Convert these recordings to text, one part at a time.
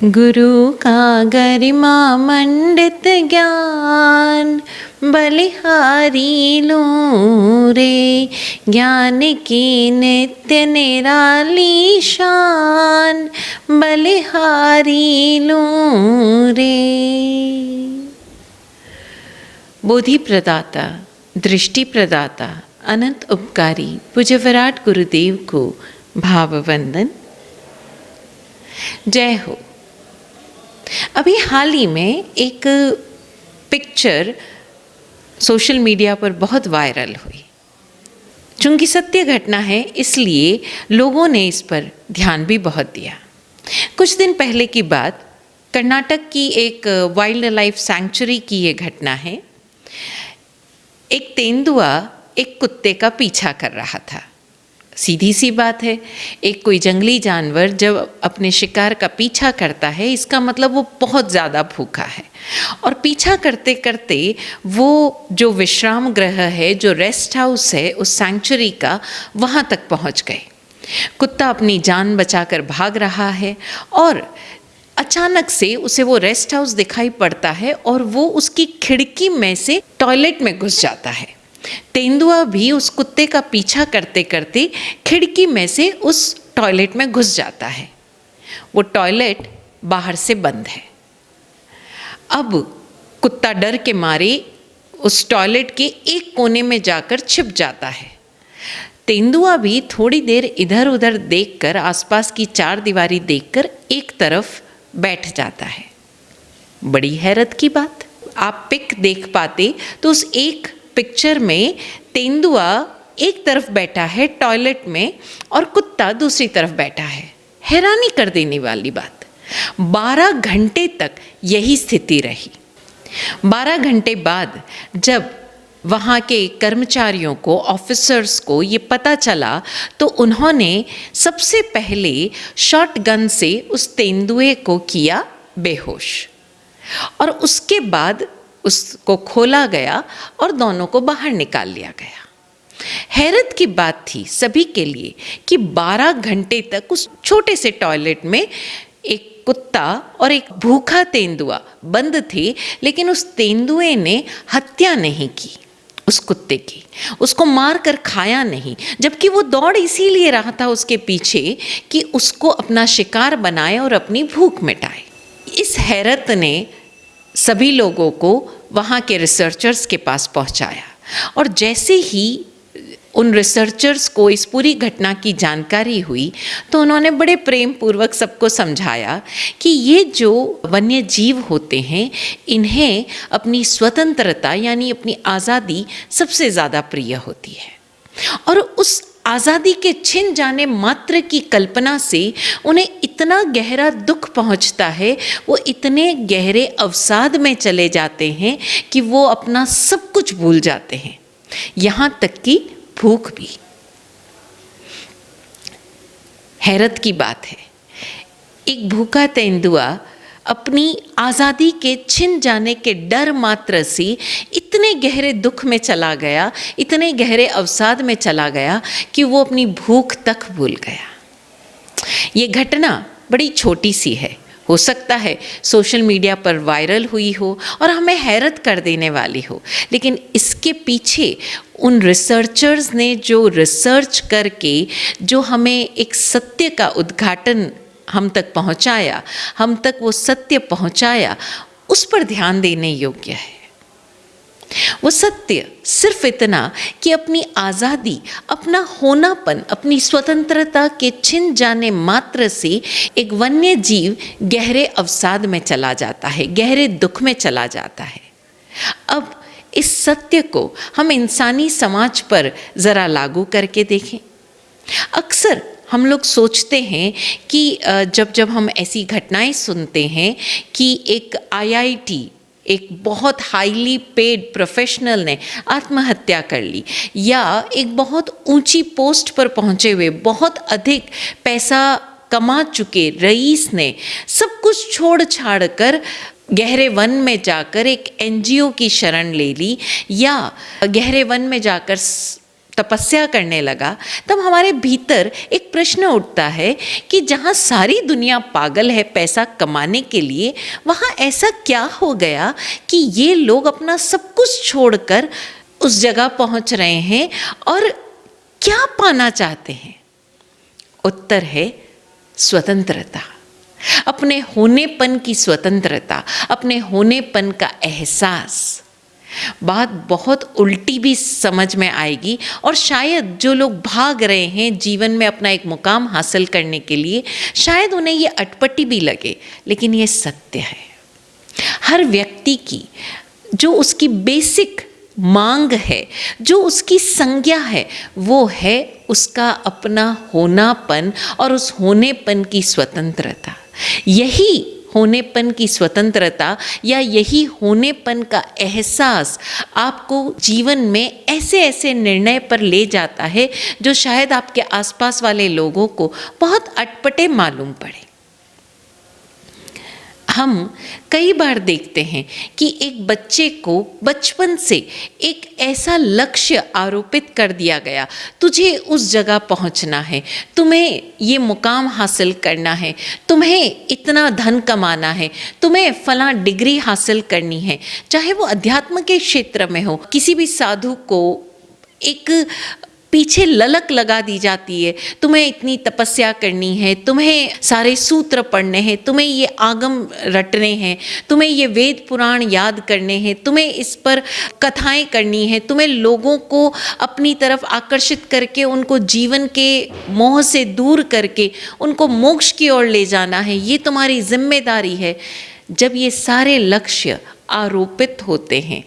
गुरु का गरिमा मंडित ज्ञान बलिहारी लूं रे, ज्ञान की नित्य निराली शान बलिहारी लूं रे। बोधि प्रदाता, दृष्टि प्रदाता, अनंत उपकारी पूज्य विराट गुरुदेव को भाववंदन। जय हो। अभी हाल ही में एक पिक्चर सोशल मीडिया पर बहुत वायरल हुई। चूँकि सत्य घटना है इसलिए लोगों ने इस पर ध्यान भी बहुत दिया। कुछ दिन पहले की बात, कर्नाटक की एक वाइल्ड लाइफ सैंक्चुरी की ये घटना है। एक तेंदुआ एक कुत्ते का पीछा कर रहा था। सीधी सी बात है, एक कोई जंगली जानवर जब अपने शिकार का पीछा करता है इसका मतलब वो बहुत ज़्यादा भूखा है, और पीछा करते करते वो जो विश्राम गृह है, जो रेस्ट हाउस है उस सैंक्चुरी का, वहाँ तक पहुँच गए। कुत्ता अपनी जान बचाकर भाग रहा है और अचानक से उसे वो रेस्ट हाउस दिखाई पड़ता है और वो उसकी खिड़की में से टॉयलेट में घुस जाता है। तेंदुआ भी उस कुत्ते का पीछा करते करते खिड़की में से उस टॉयलेट में घुस जाता है। वो टॉयलेट बाहर से बंद है। अब कुत्ता डर के मारे उस टॉयलेट के एक कोने में जाकर छिप जाता है। तेंदुआ भी थोड़ी देर इधर उधर देखकर, आसपास की चारदीवारी देखकर एक तरफ बैठ जाता है। बड़ी हैरत की बात, आप पिक देख पाते तो उस एक पिक्चर में तेंदुआ एक तरफ बैठा है टॉयलेट में और कुत्ता दूसरी तरफ बैठा है। हैरानी कर देने वाली बात, 12 घंटे तक यही स्थिति रही। 12 घंटे बाद जब वहाँ के कर्मचारियों को, ऑफिसर्स को ये पता चला तो उन्होंने सबसे पहले शॉटगन से उस तेंदुए को किया बेहोश, और उसके बाद उसको खोला गया और दोनों को बाहर निकाल लिया गया। हैरत की बात थी सभी के लिए कि 12 घंटे तक उस छोटे से टॉयलेट में एक कुत्ता और एक भूखा तेंदुआ बंद थे, लेकिन उस तेंदुए ने हत्या नहीं की उस कुत्ते की, उसको मार कर खाया नहीं, जबकि वो दौड़ इसीलिए रहा था उसके पीछे कि उसको अपना शिकार बनाए और अपनी भूख मिटाए। इस हैरत ने सभी लोगों को वहाँ के रिसर्चर्स के पास पहुँचाया, और जैसे ही उन रिसर्चर्स को इस पूरी घटना की जानकारी हुई तो उन्होंने बड़े प्रेम पूर्वक सबको समझाया कि ये जो वन्य जीव होते हैं इन्हें अपनी स्वतंत्रता यानी अपनी आज़ादी सबसे ज़्यादा प्रिय होती है, और उस आज़ादी के छिन जाने मात्र की कल्पना से उन्हें इतना गहरा दुख पहुंचता है, वो इतने गहरे अवसाद में चले जाते हैं कि वो अपना सब कुछ भूल जाते हैं, यहाँ तक कि भूख भी। हैरत की बात है, एक भूखा तेंदुआ अपनी आज़ादी के छिन जाने के डर मात्र से इतने गहरे दुख में चला गया, इतने गहरे अवसाद में चला गया कि वो अपनी भूख तक भूल गया। ये घटना बड़ी छोटी सी है, हो सकता है सोशल मीडिया पर वायरल हुई हो और हमें हैरत कर देने वाली हो, लेकिन इसके पीछे उन रिसर्चर्स ने जो रिसर्च करके जो हमें एक सत्य का उद्घाटन हम तक पहुंचाया, हम तक वो सत्य पहुंचाया, उस पर ध्यान देने योग्य है। वो सत्य सिर्फ इतना कि अपनी आज़ादी, अपना होनापन, अपनी स्वतंत्रता के छिन जाने मात्र से एक वन्य जीव गहरे अवसाद में चला जाता है, गहरे दुख में चला जाता है। अब इस सत्य को हम इंसानी समाज पर ज़रा लागू करके देखें। अक्सर हम लोग सोचते हैं कि जब हम ऐसी घटनाएं सुनते हैं कि एक IIT, एक बहुत हाईली पेड प्रोफेशनल ने आत्महत्या कर ली, या एक बहुत ऊंची पोस्ट पर पहुंचे हुए, बहुत अधिक पैसा कमा चुके रईस ने सब कुछ छोड़ छाड़ कर गहरे वन में जाकर एक NGO की शरण ले ली, या गहरे वन में जाकर तपस्या करने लगा, तब हमारे भीतर एक प्रश्न उठता है कि जहाँ सारी दुनिया पागल है पैसा कमाने के लिए, वहाँ ऐसा क्या हो गया कि ये लोग अपना सब कुछ छोड़कर उस जगह पहुँच रहे हैं और क्या पाना चाहते हैं? उत्तर है स्वतंत्रता, अपने होनेपन की स्वतंत्रता, अपने होनेपन का एहसास। बात बहुत उल्टी भी समझ में आएगी और शायद जो लोग भाग रहे हैं जीवन में अपना एक मुकाम हासिल करने के लिए, शायद उन्हें ये अटपटी भी लगे, लेकिन ये सत्य है। हर व्यक्ति की जो उसकी बेसिक मांग है, जो उसकी संज्ञा है, वो है उसका अपना होनापन और उस होनेपन की स्वतंत्रता। यही होनेपन की स्वतंत्रता या यही होनेपन का एहसास आपको जीवन में ऐसे ऐसे निर्णय पर ले जाता है जो शायद आपके आसपास वाले लोगों को बहुत अटपटे मालूम पड़े। हम कई बार देखते हैं कि एक बच्चे को बचपन से एक ऐसा लक्ष्य आरोपित कर दिया गया, तुझे उस जगह पहुंचना है, तुम्हें ये मुकाम हासिल करना है, तुम्हें इतना धन कमाना है, तुम्हें फलां डिग्री हासिल करनी है। चाहे वो अध्यात्म के क्षेत्र में हो, किसी भी साधु को एक पीछे ललक लगा दी जाती है, तुम्हें इतनी तपस्या करनी है, तुम्हें सारे सूत्र पढ़ने हैं, तुम्हें ये आगम रटने हैं, तुम्हें ये वेद पुराण याद करने हैं, तुम्हें इस पर कथाएं करनी है, तुम्हें लोगों को अपनी तरफ आकर्षित करके उनको जीवन के मोह से दूर करके उनको मोक्ष की ओर ले जाना है, ये तुम्हारी जिम्मेदारी है। जब ये सारे लक्ष्य आरोपित होते हैं,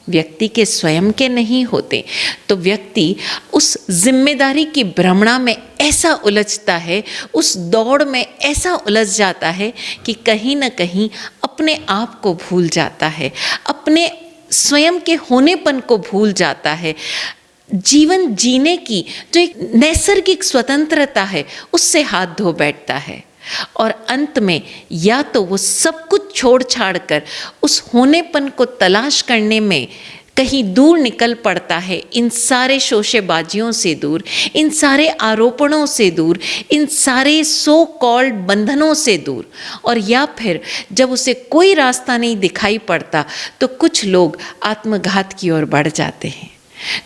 व्यक्ति के स्वयं के नहीं होते, तो व्यक्ति उस जिम्मेदारी की भ्रमणा में ऐसा उलझता है, उस दौड़ में ऐसा उलझ जाता है कि कहीं न कहीं अपने आप को भूल जाता है, अपने स्वयं के होनेपन को भूल जाता है। जीवन जीने की जो एक नैसर्गिक स्वतंत्रता है, उससे हाथ धो बैठता है और अंत में या तो वो सब कुछ छोड़ छाड़ कर उस होनेपन को तलाश करने में कहीं दूर निकल पड़ता है, इन सारे शोशेबाजियों से दूर, इन सारे आरोपणों से दूर, इन सारे सो कॉल्ड बंधनों से दूर। और या फिर जब उसे कोई रास्ता नहीं दिखाई पड़ता तो कुछ लोग आत्मघात की ओर बढ़ जाते हैं।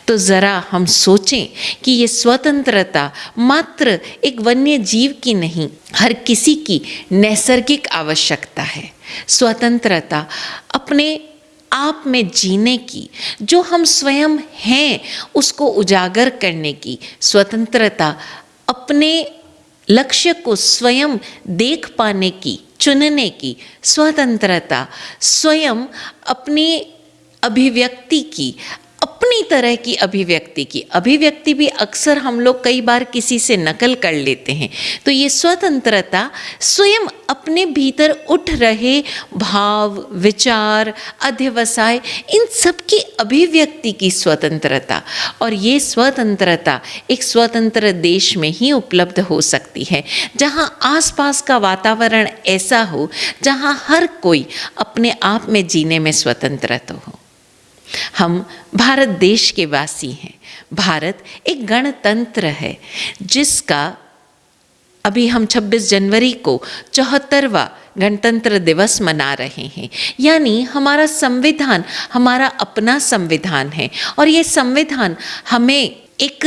तो ज़रा हम सोचें कि ये स्वतंत्रता मात्र एक वन्य जीव की नहीं, हर किसी की नैसर्गिक आवश्यकता है। स्वतंत्रता अपने आप में जीने की, जो हम स्वयं हैं उसको उजागर करने की स्वतंत्रता, अपने लक्ष्य को स्वयं देख पाने की, चुनने की स्वतंत्रता, स्वयं अपनी अभिव्यक्ति की, अपनी तरह की अभिव्यक्ति भी अक्सर हम लोग कई बार किसी से नकल कर लेते हैं। तो ये स्वतंत्रता स्वयं अपने भीतर उठ रहे भाव, विचार, अध्यवसाय, इन सब की अभिव्यक्ति की स्वतंत्रता। और ये स्वतंत्रता एक स्वतंत्र देश में ही उपलब्ध हो सकती है, जहाँ आसपास का वातावरण ऐसा हो जहाँ हर कोई अपने आप में जीने में स्वतंत्र हो। हम भारत देश के वासी हैं। भारत एक गणतंत्र है जिसका अभी हम 26 जनवरी को 74वां गणतंत्र दिवस मना रहे हैं। यानी हमारा संविधान हमारा अपना संविधान है और ये संविधान हमें एक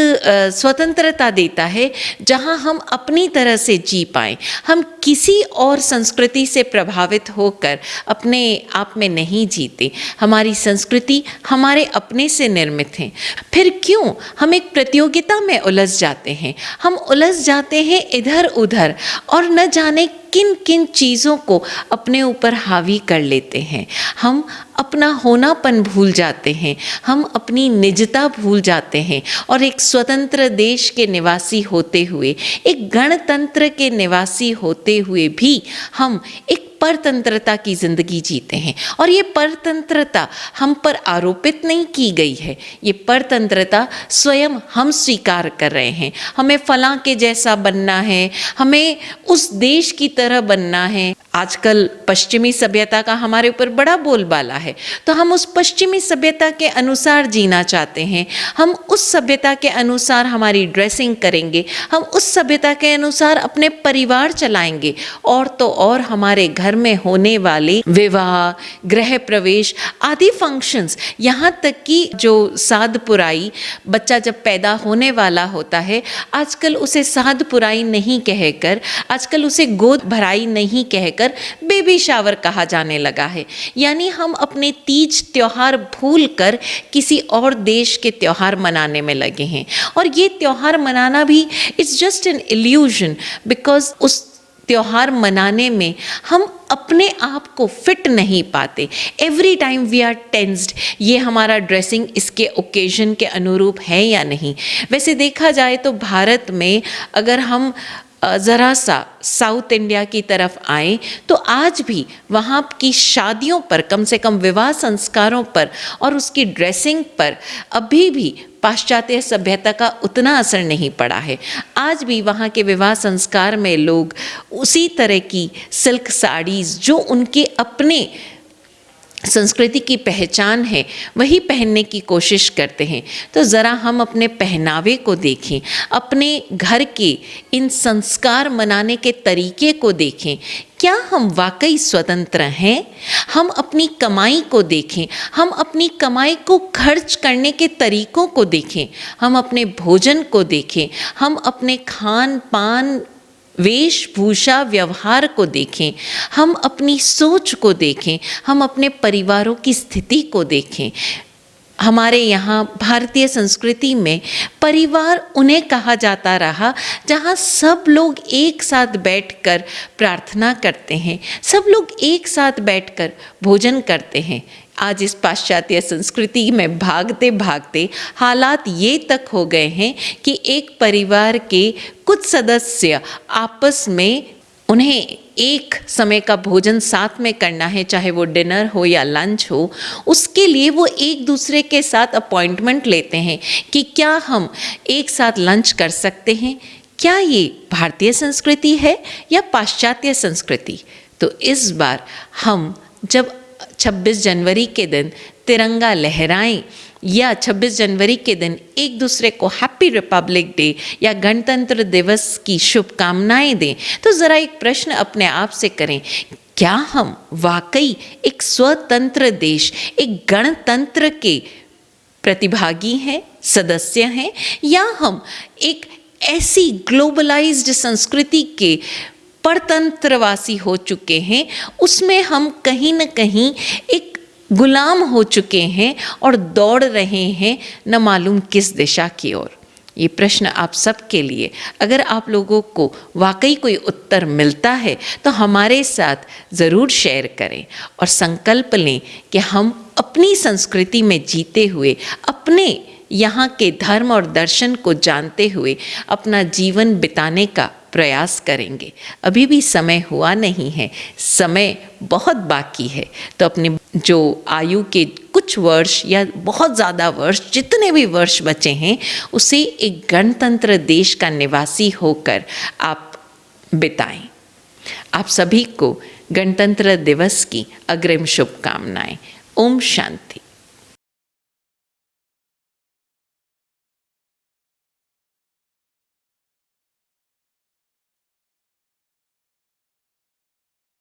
स्वतंत्रता देता है जहां हम अपनी तरह से जी पाएँ। हम किसी और संस्कृति से प्रभावित होकर अपने आप में नहीं जीते। हमारी संस्कृति हमारे अपने से निर्मित है। फिर क्यों हम एक प्रतियोगिता में उलझ जाते हैं? हम उलझ जाते हैं इधर उधर और न जाने किन किन चीज़ों को अपने ऊपर हावी कर लेते हैं। हम अपना होनापन भूल जाते हैं, हम अपनी निजता भूल जाते हैं और एक स्वतंत्र देश के निवासी होते हुए, एक गणतंत्र के निवासी होते हुए भी हम एक परतंत्रता की जिंदगी जीते हैं। और ये परतंत्रता हम पर आरोपित नहीं की गई है, ये परतंत्रता स्वयं हम स्वीकार कर रहे हैं। हमें फलां के जैसा बनना है, हमें उस देश की तरह बनना है। आजकल पश्चिमी सभ्यता का हमारे ऊपर बड़ा बोलबाला है, तो हम उस पश्चिमी सभ्यता के अनुसार जीना चाहते हैं। हम उस सभ्यता के अनुसार हमारी ड्रेसिंग करेंगे, हम उस सभ्यता के अनुसार अपने परिवार चलाएंगे। और तो और हमारे घर में होने वाले विवाह, गृह प्रवेश आदि फंक्शंस, यहाँ तक कि जो साद पुराई, बच्चा जब पैदा होने वाला होता है, आजकल उसे साद पुराई नहीं कहकर, आजकल उसे गोद भराई नहीं कहकर बेबी शावर कहा जाने लगा है। यानी हम अपने तीज त्योहार भूलकर किसी और देश के त्योहार मनाने में लगे हैं। और ये त्योहार मनाना भी it's just an illusion, because उस त्योहार मनाने में हम अपने आप को फिट नहीं पाते। Every time we are tensed, ये हमारा ड्रेसिंग इसके ओकेजन के अनुरूप है या नहीं। वैसे देखा जाए तो भारत में अगर हम ज़रा सा साउथ इंडिया की तरफ आए तो आज भी वहाँ की शादियों पर, कम से कम विवाह संस्कारों पर और उसकी ड्रेसिंग पर अभी भी पाश्चात्य सभ्यता का उतना असर नहीं पड़ा है। आज भी वहाँ के विवाह संस्कार में लोग उसी तरह की सिल्क साड़ीज़ जो उनके अपने संस्कृति की पहचान है वही पहनने की कोशिश करते हैं। तो ज़रा हम अपने पहनावे को देखें, अपने घर के इन संस्कार मनाने के तरीके को देखें। क्या हम वाकई स्वतंत्र हैं? हम अपनी कमाई को देखें, हम अपनी कमाई को खर्च करने के तरीकों को देखें, हम अपने भोजन को देखें, हम अपने खान पान, वेशभूषा, व्यवहार को देखें, हम अपनी सोच को देखें, हम अपने परिवारों की स्थिति को देखें। हमारे यहाँ भारतीय संस्कृति में परिवार उन्हें कहा जाता रहा जहाँ सब लोग एक साथ बैठकर प्रार्थना करते हैं, सब लोग एक साथ बैठकर भोजन करते हैं। आज इस पाश्चात्य संस्कृति में भागते भागते हालात ये तक हो गए हैं कि एक परिवार के कुछ सदस्य आपस में, उन्हें एक समय का भोजन साथ में करना है, चाहे वो डिनर हो या लंच हो, उसके लिए वो एक दूसरे के साथ अपॉइंटमेंट लेते हैं कि क्या हम एक साथ लंच कर सकते हैं। क्या ये भारतीय संस्कृति है या पाश्चात्य संस्कृति? तो इस बार हम जब 26 जनवरी के दिन तिरंगा लहराएं या 26 जनवरी के दिन एक दूसरे को हैप्पी रिपब्लिक डे या गणतंत्र दिवस की शुभकामनाएं दें, तो ज़रा एक प्रश्न अपने आप से करें, क्या हम वाकई एक स्वतंत्र देश, एक गणतंत्र के प्रतिभागी हैं, सदस्य हैं, या हम एक ऐसी ग्लोबलाइज्ड संस्कृति के परतंत्रवासी हो चुके हैं, उसमें हम कहीं न कहीं एक गुलाम हो चुके हैं और दौड़ रहे हैं न मालूम किस दिशा की ओर। ये प्रश्न आप सबके लिए, अगर आप लोगों को वाकई कोई उत्तर मिलता है तो हमारे साथ ज़रूर शेयर करें और संकल्प लें कि हम अपनी संस्कृति में जीते हुए, अपने यहाँ के धर्म और दर्शन को जानते हुए अपना जीवन बिताने का प्रयास करेंगे। अभी भी समय हुआ नहीं है, समय बहुत बाकी है। तो अपने जो आयु के कुछ वर्ष या बहुत ज़्यादा वर्ष, जितने भी वर्ष बचे हैं, उसे एक गणतंत्र देश का निवासी होकर आप बिताएं। आप सभी को गणतंत्र दिवस की अग्रिम शुभकामनाएं। ओम शांति।